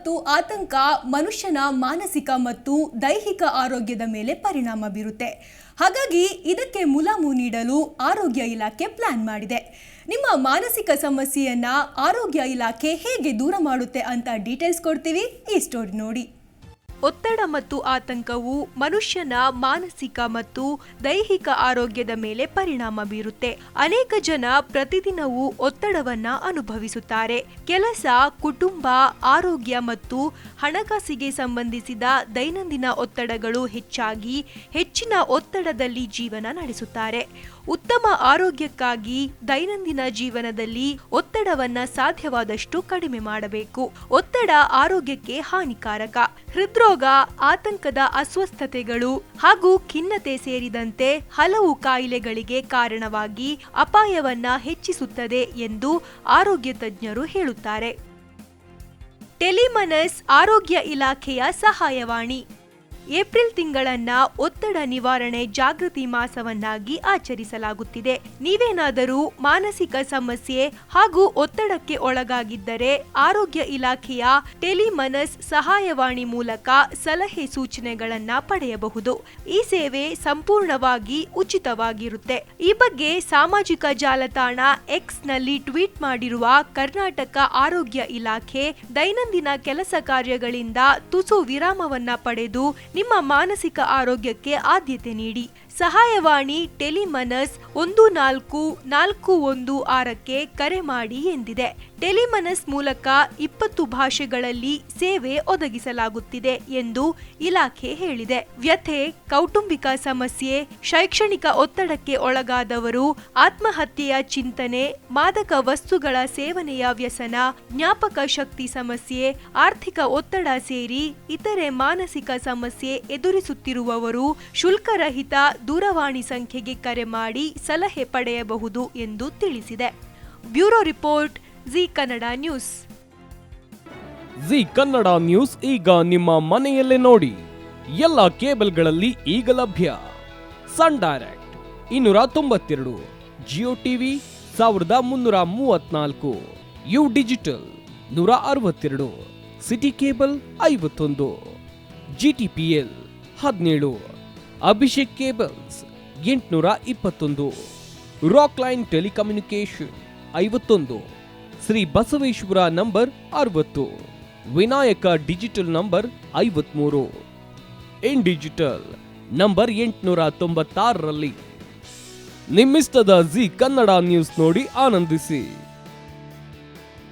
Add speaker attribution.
Speaker 1: ಮತ್ತು ಆತಂಕ ಮನುಷ್ಯನ ಮಾನಸಿಕ ಮತ್ತು ದೈಹಿಕ ಆರೋಗ್ಯದ ಮೇಲೆ ಪರಿಣಾಮ ಬೀರುತ್ತೆ. ಹಾಗಾಗಿ ಇದಕ್ಕೆ ಮುಲಾಮು ನೀಡಲು ಆರೋಗ್ಯ ಇಲಾಖೆ ಪ್ಲಾನ್ ಮಾಡಿದೆ. ನಿಮ್ಮ ಮಾನಸಿಕ ಸಮಸ್ಯೆಯನ್ನ ಆರೋಗ್ಯ ಇಲಾಖೆ ಹೇಗೆ ದೂರ ಮಾಡುತ್ತೆ ಅಂತ ಡೀಟೇಲ್ಸ್ ಕೊಡ್ತೀವಿ, ಈ ಸ್ಟೋರಿ ನೋಡಿ. ಒತ್ತಡ ಮತ್ತು ಆತಂಕವು ಮನುಷ್ಯನ ಮಾನಸಿಕ ಮತ್ತು ದೈಹಿಕ ಆರೋಗ್ಯದ ಮೇಲೆ ಪರಿಣಾಮ ಬೀರುತ್ತೆ. ಅನೇಕ ಜನ ಪ್ರತಿದಿನವೂ ಒತ್ತಡವನ್ನ ಅನುಭವಿಸುತ್ತಾರೆ. ಕೆಲಸ, ಕುಟುಂಬ, ಆರೋಗ್ಯ ಮತ್ತು ಹಣಕಾಸಿಗೆ ಸಂಬಂಧಿಸಿದ ದೈನಂದಿನ ಒತ್ತಡಗಳು ಹೆಚ್ಚಾಗಿ ಹೆಚ್ಚಿನ ಒತ್ತಡದಲ್ಲಿ ಜೀವನ ನಡೆಸುತ್ತಾರೆ. ಉತ್ತಮ ಆರೋಗ್ಯಕ್ಕಾಗಿ ದೈನಂದಿನ ಜೀವನದಲ್ಲಿ ಒತ್ತಡವನ್ನ ಸಾಧ್ಯವಾದಷ್ಟು ಕಡಿಮೆ ಮಾಡಬೇಕು. ಒತ್ತಡ ಆರೋಗ್ಯಕ್ಕೆ ಹಾನಿಕಾರಕ. ಹೃದ್ರೋಗ, ಆತಂಕದ ಅಸ್ವಸ್ಥತೆಗಳು ಹಾಗೂ ಖಿನ್ನತೆ ಸೇರಿದಂತೆ ಹಲವು ಕಾಯಿಲೆಗಳಿಗೆ ಕಾರಣವಾಗಿ ಅಪಾಯವನ್ನ ಹೆಚ್ಚಿಸುತ್ತದೆ ಎಂದು ಆರೋಗ್ಯ ತಜ್ಞರು ಹೇಳುತ್ತಾರೆ. ಟೆಲಿಮನಸ್ ಆರೋಗ್ಯ ಇಲಾಖೆಯ ಸಹಾಯವಾಣಿ. ಏಪ್ರಿಲ್ ತಿಂಗಳನ್ನ ಒತ್ತಡ ನಿವಾರಣೆ ಜಾಗೃತಿ ಮಾಸವನ್ನಾಗಿ ಆಚರಿಸಲಾಗುತ್ತಿದೆ. ನೀವೇನಾದರೂ ಮಾನಸಿಕ ಸಮಸ್ಯೆ ಹಾಗೂ ಒತ್ತಡಕ್ಕೆ ಒಳಗಾಗಿದ್ದರೆ ಆರೋಗ್ಯ ಇಲಾಖೆಯ ಟೆಲಿಮನಸ್ ಸಹಾಯವಾಣಿ ಮೂಲಕ ಸಲಹೆ ಸೂಚನೆಗಳನ್ನ ಪಡೆಯಬಹುದು. ಈ ಸೇವೆ ಸಂಪೂರ್ಣವಾಗಿ ಉಚಿತವಾಗಿರುತ್ತೆ. ಈ ಬಗ್ಗೆ ಸಾಮಾಜಿಕ ಜಾಲತಾಣ ಎಕ್ಸ್ ನಲ್ಲಿ ಟ್ವೀಟ್ ಮಾಡಿರುವ ಕರ್ನಾಟಕ ಆರೋಗ್ಯ ಇಲಾಖೆ, ದೈನಂದಿನ ಕೆಲಸ ಕಾರ್ಯಗಳಿಂದ ತುಸು ವಿರಾಮವನ್ನ ಪಡೆದು ನಿಮ್ಮ ಮಾನಸಿಕ ಆರೋಗ್ಯಕ್ಕೆ ಆದ್ಯತೆ ನೀಡಿ. ಸಹಾಯವಾಣಿ ಟೆಲಿಮನಸ್ 14416ಕ್ಕೆ ಕರೆ ಮಾಡಿ ಎಂದಿದೆ. ಟೆಲಿಮನಸ್ ಮೂಲಕ 20 ಭಾಷೆಗಳಲ್ಲಿ ಸೇವೆ ಒದಗಿಸಲಾಗುತ್ತಿದೆ ಎಂದು ಇಲಾಖೆ ಹೇಳಿದೆ. ವ್ಯಥೆ, ಕೌಟುಂಬಿಕ ಸಮಸ್ಯೆ, ಶೈಕ್ಷಣಿಕ ಒತ್ತಡಕ್ಕೆ ಒಳಗಾದವರು, ಆತ್ಮಹತ್ಯೆಯ ಚಿಂತನೆ, ಮಾದಕ ವಸ್ತುಗಳ ಸೇವನೆಯ ವ್ಯಸನ, ಜ್ಞಾಪಕ ಶಕ್ತಿ ಸಮಸ್ಯೆ, ಆರ್ಥಿಕ ಒತ್ತಡ ಸೇರಿ ಇತರೆ ಮಾನಸಿಕ ಸಮಸ್ಯೆ ಎದುರಿಸುತ್ತಿರುವವರು ಶುಲ್ಕರಹಿತ ದೂರವಾಣಿ ಸಂಖ್ಯೆಗೆ ಕರೆ ಮಾಡಿ ಸಲಹೆ ಪಡೆಯಬಹುದು ಎಂದು ತಿಳಿಸಿದೆ. Bureau report, Zee Kannada news.
Speaker 2: Zee Kannada news ಈಗ ನಿಮ್ಮ ಮನೆಯಲ್ಲೇ ನೋಡಿ. ಎಲ್ಲ ಕೇಬಲ್ಗಳಲ್ಲಿ ಈಗ ಲಭ್ಯ. Sun Direct 292, Jio TV 1334, U digital 162, City cable 51, GTPL 17, Abhishek cables 821, Rock Line telecommunication 51, Shri Basaveshwara number 60, Vinayaka digital number 53, In digital number 896ರಲ್ಲಿ. ನಿಮ್ಮಿಸ್ತದ ಜಿ ಕನ್ನಡ ನ್ಯೂಸ್ ನೋಡಿ ಆನಂದಿಸಿ.